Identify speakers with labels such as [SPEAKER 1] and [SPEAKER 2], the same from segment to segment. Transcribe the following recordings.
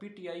[SPEAKER 1] PTI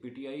[SPEAKER 1] PTI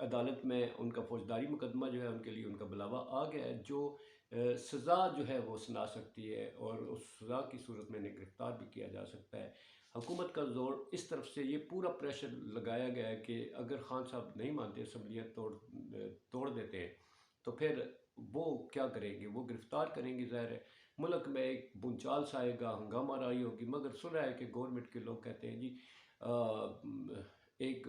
[SPEAKER 1] عدالت میں ان کا فوجداری مقدمہ جو ہے ان کے لیے ان کا بلاوا آ گیا ہے، جو سزا جو ہے وہ سنا سکتی ہے، اور اس سزا کی صورت میں انہیں گرفتار بھی کیا جا سکتا ہے۔ حکومت کا زور اس طرف سے یہ پورا پریشر لگایا گیا ہے کہ اگر خان صاحب نہیں مانتے، اسمبلیاں توڑ دیتے ہیں، تو پھر وہ کیا کریں گے؟ وہ گرفتار کریں گے، ظاہر ہے ملک میں ایک بنچال سا آئے گا، ہنگامہ رائی ہوگی۔ مگر سنا ہے کہ گورنمنٹ کے لوگ کہتے ہیں جی ایک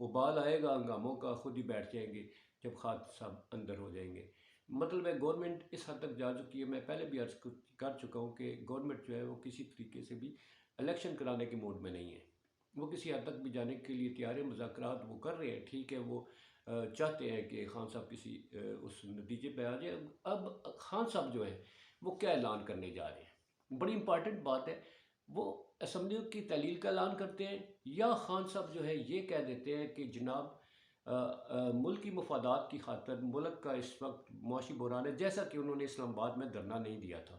[SPEAKER 1] ابال آئے گا ہنگاموں کا، خود ہی بیٹھ جائیں گے جب خان صاحب اندر ہو جائیں گے۔ مطلب ہے گورنمنٹ اس حد تک جا چکی ہے، میں پہلے بھی عرض کر چکا ہوں کہ گورنمنٹ جو ہے وہ کسی طریقے سے بھی الیکشن کرانے کے موڈ میں نہیں ہے۔ وہ کسی حد تک بھی جانے کے لیے تیار ہے، مذاکرات وہ کر رہے ہیں، ٹھیک ہے، وہ چاہتے ہیں کہ خان صاحب کسی اس نتیجے پہ آ جائے۔ اب خان صاحب جو ہیں وہ کیا اعلان کرنے جا رہے ہیں؟ بڑی امپارٹنٹ بات ہے، وہ اسمبلیوں کی تحلیل کا اعلان کرتے ہیں، یا خان صاحب جو ہے یہ کہہ دیتے ہیں کہ جناب ملکی مفادات کی خاطر ملک کا اس وقت معاشی بحران ہے، جیسا کہ انہوں نے اسلام آباد میں دھرنا نہیں دیا تھا،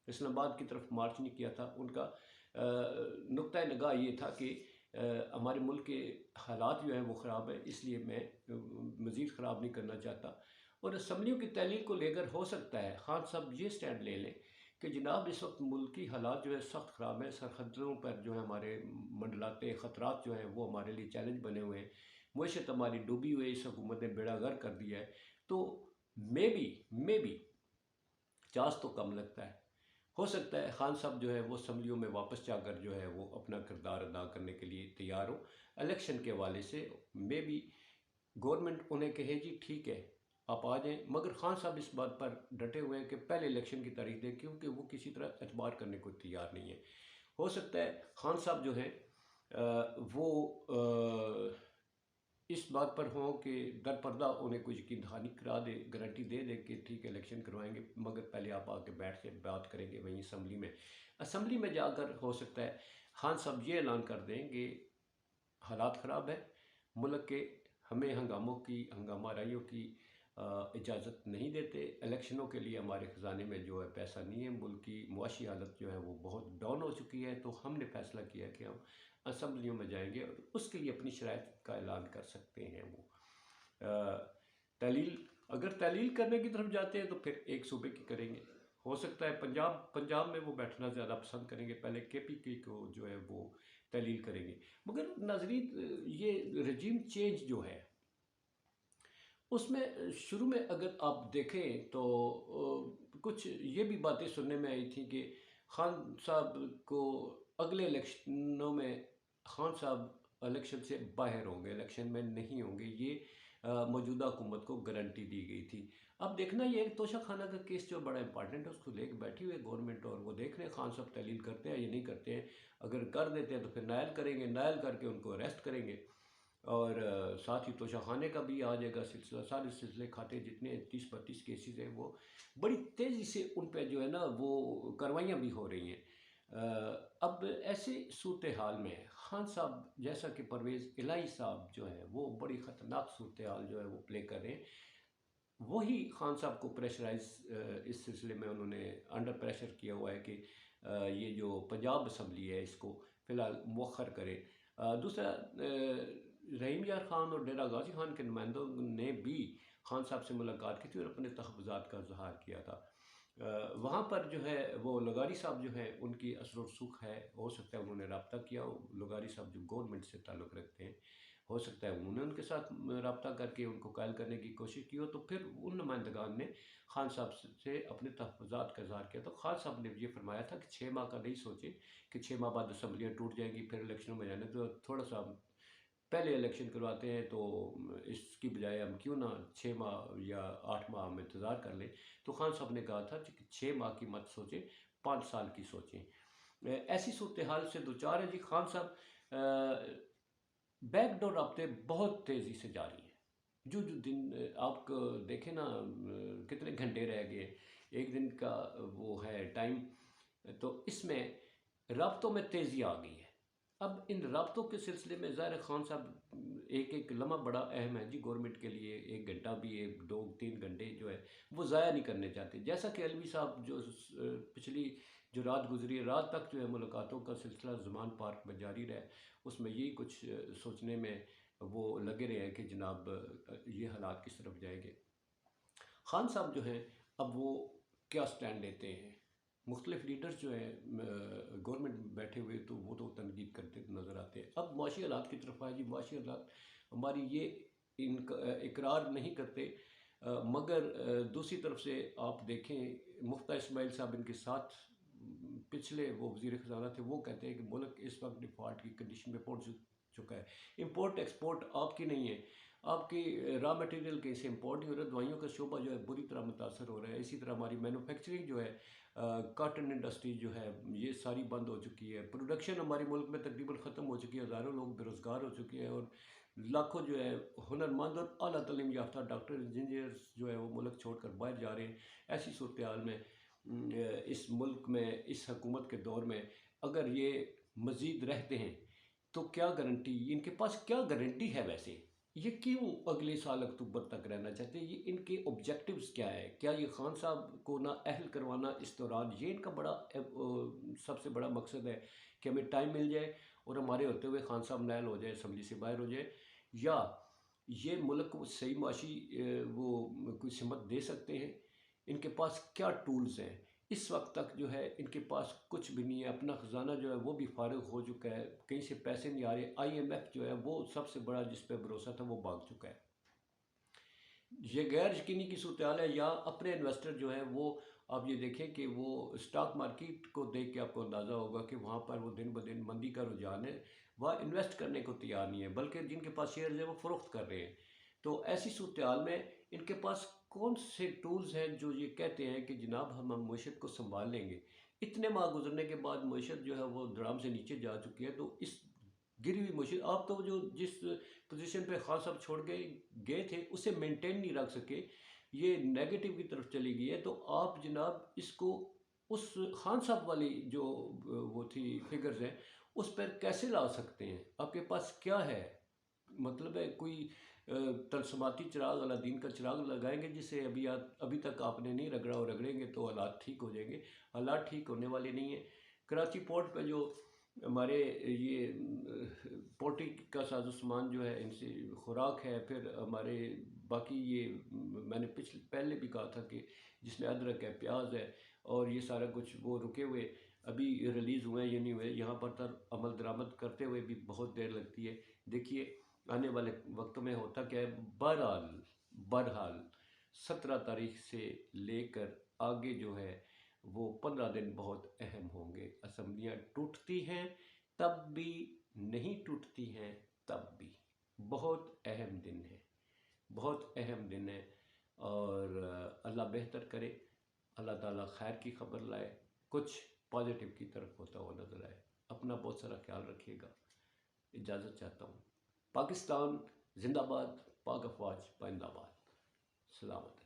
[SPEAKER 1] اسلام آباد کی طرف مارچ نہیں کیا تھا۔ ان کا نقطۂ نگاہ یہ تھا کہ ہمارے ملک کے حالات جو ہیں وہ خراب ہیں، اس لیے میں مزید خراب نہیں کرنا چاہتا۔ اور اسمبلیوں کی تحلیل کو لے کر ہو سکتا ہے خان صاحب یہ سٹینڈ لے لیں کہ جناب اس وقت ملکی حالات جو ہے سخت خراب ہیں، سرحدوں پر جو ہے ہمارے منڈلاتے خطرات جو ہیں وہ ہمارے لیے چیلنج بنے ہوئے ہیں، معیشت ہماری ڈوبی ہوئی ہے، اس حکومت نے بیڑا غرق کر دیا ہے۔ تو مے بی چانس تو کم لگتا ہے، ہو سکتا ہے خان صاحب جو ہے وہ اسمبلیوں میں واپس جا کر جو ہے وہ اپنا کردار ادا کرنے کے لیے تیار ہو۔ الیکشن کے حوالے سے مے بی گورنمنٹ انہیں کہے جی ٹھیک ہے آپ آ جائیں، مگر خان صاحب اس بات پر ڈٹے ہوئے ہیں کہ پہلے الیکشن کی تاریخ دیں، کیونکہ وہ کسی طرح اعتبار کرنے کو تیار نہیں ہے۔ ہو سکتا ہے خان صاحب جو ہیں وہ اس بات پر ہوں کہ در پردہ انہیں کوئی یقین دہانی کرا دے، گارنٹی دے دے کہ ٹھیک ہے الیکشن کروائیں گے، مگر پہلے آپ آ کے بیٹھ کے بات کریں گے وہیں اسمبلی میں جا کر ہو سکتا ہے خان صاحب یہ اعلان کر دیں کہ حالات خراب ہے ملک کے، ہمیں ہنگامہ آرائیوں کی اجازت نہیں دیتے، الیکشنوں کے لیے ہمارے خزانے میں جو ہے پیسہ نہیں ہے، ملک کی معاشی حالت جو ہے وہ بہت ڈاؤن ہو چکی ہے، تو ہم نے فیصلہ کیا کہ ہم اسمبلیوں میں جائیں گے، اور اس کے لیے اپنی شرائط کا اعلان کر سکتے ہیں۔ وہ اگر تحلیل کرنے کی طرف جاتے ہیں تو پھر ایک صوبے کی کریں گے، ہو سکتا ہے پنجاب میں وہ بیٹھنا زیادہ پسند کریں گے، پہلے کے پی کے کو جو ہے وہ تحلیل کریں گے۔ مگر ناظرین یہ رجیم چینج جو ہے اس میں شروع میں اگر آپ دیکھیں تو کچھ یہ بھی باتیں سننے میں آئی تھیں کہ خان صاحب کو اگلے الیکشنوں میں خان صاحب الیکشن سے باہر ہوں گے، الیکشن میں نہیں ہوں گے، یہ موجودہ حکومت کو گارنٹی دی گئی تھی۔ اب دیکھنا یہ ایک توشہ خانہ کا کیس جو بڑا امپارٹنٹ ہے، اس کو لے کے بیٹھی ہوئی ہے گورنمنٹ، اور وہ دیکھ رہے ہیں خان صاحب تحلیل کرتے ہیں یا نہیں کرتے ہیں۔ اگر کر دیتے ہیں تو پھر نائل کریں گے، نائل کر کے ان کو اریسٹ کریں گے، اور ساتھ ہی توشہ خانے کا بھی آ جائے گا سلسلہ، سارے سلسلے کھاتے جتنے 30-32 کیسز ہیں وہ بڑی تیزی سے ان پہ جو ہے نا وہ کاروائیاں بھی ہو رہی ہیں۔ اب ایسے صورتحال میں خان صاحب جیسا کہ پرویز الہی صاحب جو ہے وہ بڑی خطرناک صورتحال جو ہے وہ پلے کر رہے ہیں، وہی خان صاحب کو پریشرائز اس سلسلے میں انہوں نے انڈر پریشر کیا ہوا ہے کہ یہ جو پنجاب اسمبلی ہے اس کو فی الحال مؤخر کرے۔ دوسرا رحیم یار خان اور ڈیرہ غازی خان کے نمائندوں نے بھی خان صاحب سے ملاقات کی تھی اور اپنے تحفظات کا اظہار کیا تھا۔ وہاں پر جو ہے وہ لغاری صاحب جو ہیں ان کی اثر و رسوخ ہے، ہو سکتا ہے انہوں نے رابطہ کیا ہو، لغاری صاحب جو گورنمنٹ سے تعلق رکھتے ہیں، ہو سکتا ہے انہوں نے ان کے ساتھ رابطہ کر کے ان کو قائل کرنے کی کوشش کی ہو، تو پھر ان نمائندگان نے خان صاحب سے اپنے تحفظات کا اظہار کیا۔ تو خان صاحب نے یہ فرمایا تھا کہ 6 ماہ کا نہیں سوچیں کہ 6 ماہ بعد اسمبلیاں ٹوٹ جائیں گی پھر الیکشنوں میں جانے، تو تھوڑا سا پہلے الیکشن کرواتے ہیں، تو اس کی بجائے ہم کیوں نہ 6 ماہ یا 8 ماہ ہم انتظار کر لیں۔ تو خان صاحب نے کہا تھا کہ 6 ماہ کی مت سوچیں، 5 سال کی سوچیں۔ ایسی صورتحال سے دوچار ہے جی خان صاحب۔ بیک ڈور رابطے بہت تیزی سے جاری ہیں، جو دن آپ کو دیکھیں نا کتنے گھنٹے رہ گئے، ایک دن کا وہ ہے ٹائم، تو اس میں رابطوں میں تیزی آ گئی ہے۔ اب ان رابطوں کے سلسلے میں ظاہر خان صاحب ایک لمحہ بڑا اہم ہے جی گورنمنٹ کے لیے، 1 گھنٹہ بھی 2-3 گھنٹے جو ہے وہ ضائع نہیں کرنے چاہتے، جیسا کہ علوی صاحب جو پچھلی جو رات گزری ہے، رات تک جو ہے ملاقاتوں کا سلسلہ زمان پارک میں جاری رہا، اس میں یہی کچھ سوچنے میں وہ لگے رہے ہیں کہ جناب یہ حالات کس طرف جائیں گے۔ خان صاحب جو ہیں اب وہ کیا سٹینڈ لیتے ہیں؟ مختلف لیڈرز جو ہیں گورنمنٹ میں بیٹھے ہوئے تو وہ تو تنقید کرتے نظر آتے ہیں۔ اب معاشی حالات کی طرف آئے جی، معاشی حالات ہماری یہ اقرار نہیں کرتے، مگر دوسری طرف سے آپ دیکھیں مفتہ اسماعیل صاحب ان کے ساتھ پچھلے وہ وزیر خزانہ تھے، وہ کہتے ہیں کہ ملک اس وقت ڈیفالٹ کی کنڈیشن میں پہنچ چکا ہے۔ امپورٹ ایکسپورٹ آپ کی نہیں ہے، آپ کی را مٹیریل کہیں سے امپورٹ نہیں ہو رہا ہے، دوائیوں کا شعبہ جو ہے بری طرح متاثر ہو رہا ہے۔ اسی طرح ہماری مینوفیکچرنگ جو ہے، کاٹن انڈسٹری جو ہے یہ ساری بند ہو چکی ہے، پروڈکشن ہمارے ملک میں تقریباً ختم ہو چکی ہے، ہزاروں لوگ بے روزگار ہو چکے ہیں، اور لاکھوں جو ہے ہنرمند اور اعلیٰ تعلیم یافتہ ڈاکٹر انجینئرز جو ہے وہ ملک چھوڑ کر باہر جا رہے ہیں۔ ایسی صورتحال میں اس ملک میں اس حکومت کے دور میں اگر یہ مزید رہتے ہیں تو کیا گارنٹی، ان کے پاس کیا گارنٹی ہے ویسے؟ یہ کیوں اگلے سال اکتوبر تک رہنا چاہتے ہیں؟ یہ ان کے آبجیکٹیوز کیا ہے؟ کیا یہ خان صاحب کو نا اہل کروانا اس دوران یہ ان کا بڑا سب سے بڑا مقصد ہے کہ ہمیں ٹائم مل جائے اور ہمارے ہوتے ہوئے خان صاحب نائل ہو جائے، اسمبلی سے باہر ہو جائے، یا یہ ملک کو صحیح معاشی وہ کوئی سمت دے سکتے ہیں؟ ان کے پاس کیا ٹولز ہیں؟ اس وقت تک جو ہے ان کے پاس کچھ بھی نہیں ہے، اپنا خزانہ جو ہے وہ بھی فارغ ہو چکا ہے، کہیں سے پیسے نہیں آ رہے، آئی ایم ایف جو ہے وہ سب سے بڑا جس پہ بھروسہ تھا وہ بھاگ چکا ہے۔ یہ غیر یقینی کی صورتحال ہے، یا اپنے انویسٹر جو ہیں وہ آپ یہ دیکھیں کہ وہ اسٹاک مارکیٹ کو دیکھ کے آپ کو اندازہ ہوگا کہ وہاں پر وہ دن بدن مندی کا رجحان ہے، وہ انویسٹ کرنے کو تیار نہیں ہے، بلکہ جن کے پاس شیئرز ہیں وہ فروخت کر رہے ہیں۔ تو ایسی صورتحال میں ان کے پاس کون سے ٹولز ہیں جو یہ کہتے ہیں کہ جناب ہم معیشت کو سنبھال لیں گے؟ اتنے ماہ گزرنے کے بعد معیشت جو ہے وہ دھڑام سے نیچے جا چکی ہے، تو اس گری ہوئی معیشت آپ تو جو جس پوزیشن پہ خان صاحب چھوڑ گئے تھے اسے مینٹین نہیں رکھ سکے، یہ نیگیٹو کی طرف چلی گئی ہے، تو آپ جناب اس کو اس خان صاحب والی جو وہ تھی فگرز ہیں اس پر کیسے لا سکتے ہیں؟ آپ کے پاس کیا ہے؟ مطلب ہے کوئی طلسماتی چراغ الادین کا چراغ لگائیں گے جسے ابھی تک آپ نے نہیں رگڑا، اور رگڑیں گے تو حالات ٹھیک ہو جائیں گے؟ حالات ٹھیک ہونے والے نہیں ہیں۔ کراچی پورٹ پہ جو ہمارے یہ پولٹری کا ساز و سامان جو ہے ان سے خوراک ہے، پھر ہمارے باقی یہ میں نے پہلے بھی کہا تھا کہ جس میں ادرک ہے، پیاز ہے، اور یہ سارا کچھ وہ رکے ہوئے ابھی ریلیز ہوئے ہیں یا نہیں ہوئے، یہاں پر تر عمل درآمد کرتے ہوئے بھی بہت دیر لگتی ہے۔ دیکھیے آنے والے وقت میں ہوتا کیا ہے۔ بہرحال 17 تاریخ سے لے کر آگے جو ہے وہ 15 دن بہت اہم ہوں گے۔ اسمبلیاں ٹوٹتی ہیں تب بھی، نہیں ٹوٹتی ہیں تب بھی، بہت اہم دن ہے، بہت اہم دن ہے، اور اللہ بہتر کرے، اللہ تعالیٰ خیر کی خبر لائے، کچھ پازیٹیو کی طرف ہوتا ہوا نظر آئے۔ اپنا بہت سارا خیال رکھیے گا، اجازت چاہتا ہوں۔ پاکستان زندہ باد، پاک افواج پائندہ باد، سلامت۔